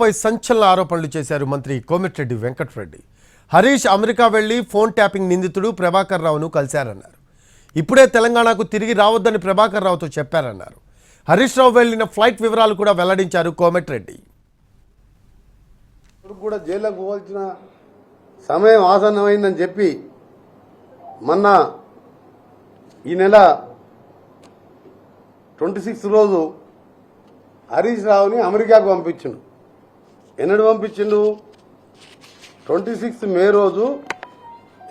పై సంచలన ఆరోపణలు చేశారు మంత్రి కోమటిరెడ్డి వెంకటరెడ్డి. హరీష్ అమెరికా వెళ్లి ఫోన్ ట్యాపింగ్ నిందితుడు ప్రభాకర్ రావును కలిశారన్నారు. ఇప్పుడే తెలంగాణకు తిరిగి రావద్దని ప్రభాకర్ రావుతో చెప్పారన్నారు. హరీష్ రావు వెళ్లిన ఫ్లైట్ వివరాలు కూడా వెల్లడించారు కోమటిరెడ్డి. కూడా జైలుకు పోవాల్సిన సమయం ఆసన్నమైందని చెప్పి మొన్న ఈ నెల 26 రోజు హరీష్ రావుని అమెరికాకు పంపించిండు. ఎన్నడు పంపించిండు? 26 మే రోజు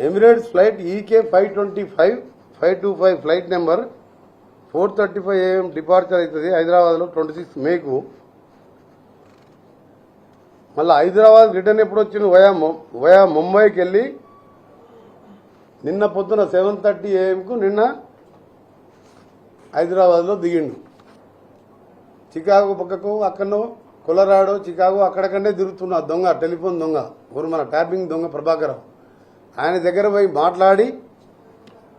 Emirates flight EK 525 flight number 4:35 AM departure అవుతుంది హైదరాబాద్లో 26 మేకు. మళ్ళీ హైదరాబాద్ రిటర్న్ ఎప్పుడు వచ్చిండు? వయా ముంబైకి వెళ్ళి నిన్న పొద్దున 7:30 AM నిన్న హైదరాబాద్లో దిగిండు. చికాగో పక్కకు అక్కడనో కొలరాడో చికాగో అక్కడక్కడే తిరుగుతున్న దొంగ, టెలిఫోన్ దొంగ, మన ట్యాపింగ్ దొంగ ప్రభాకర్ రావు. ఆయన దగ్గర పోయి మాట్లాడి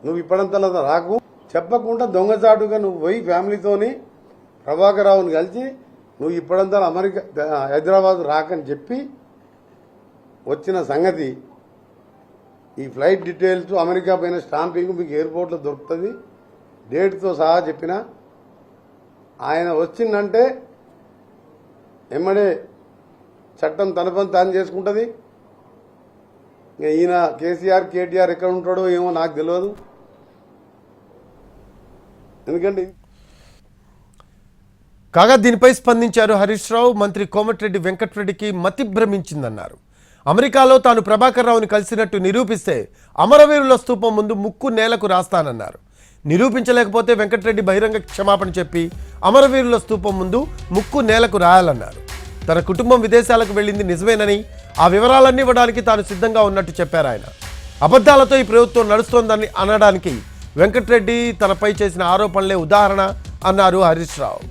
నువ్వు ఇప్పుడంతలా రాకు, చెప్పకుండా దొంగచాటుగా నువ్వు పోయి ఫ్యామిలీతోని ప్రభాకర్ రావుని కలిసి నువ్వు ఇప్పుడంతా అమెరికా హైదరాబాద్ రాకని చెప్పి వచ్చిన సంగతి. ఈ ఫ్లైట్ డీటెయిల్స్ అమెరికా పైన స్టాంపింగ్ మీకు ఎయిర్పోర్ట్లో దొరుకుతుంది, డేట్తో సహా చెప్పిన. ఆయన వచ్చిందంటే ఎమ్మడే చట్టం తన పని తాను చేసుకుంటుంది. ఈయన కేసీఆర్ కేటీఆర్ ఎక్కడ ఉంటాడో ఏమో నాకు తెలియదు. ఎందుకంటే కాగా దీనిపై స్పందించారు హరీష్ రావు. మంత్రి కోమటిరెడ్డి వెంకటరెడ్డికి మతి భ్రమించిందన్నారు. అమెరికాలో తాను ప్రభాకర్ రావుని కలిసినట్టు నిరూపిస్తే అమరవీరుల స్తూపం ముందు ముక్కు నేలకు రాస్తానన్నారు. నిరూపించలేకపోతే వెంకటరెడ్డి బహిరంగ క్షమాపణ చెప్పి అమరవీరుల స్తూపం ముందు ముక్కు నేలకు రాయాలన్నారు. తన కుటుంబం విదేశాలకు వెళ్ళింది నిజమేనని, ఆ వివరాలన్నీ ఇవ్వడానికి తాను సిద్ధంగా ఉన్నట్టు చెప్పారు ఆయన. అబద్ధాలతో ఈ ప్రభుత్వం నడుస్తోందని అనడానికి వెంకటరెడ్డి తనపై చేసిన ఆరోపణలే ఉదాహరణ అన్నారు హరీష్ రావు.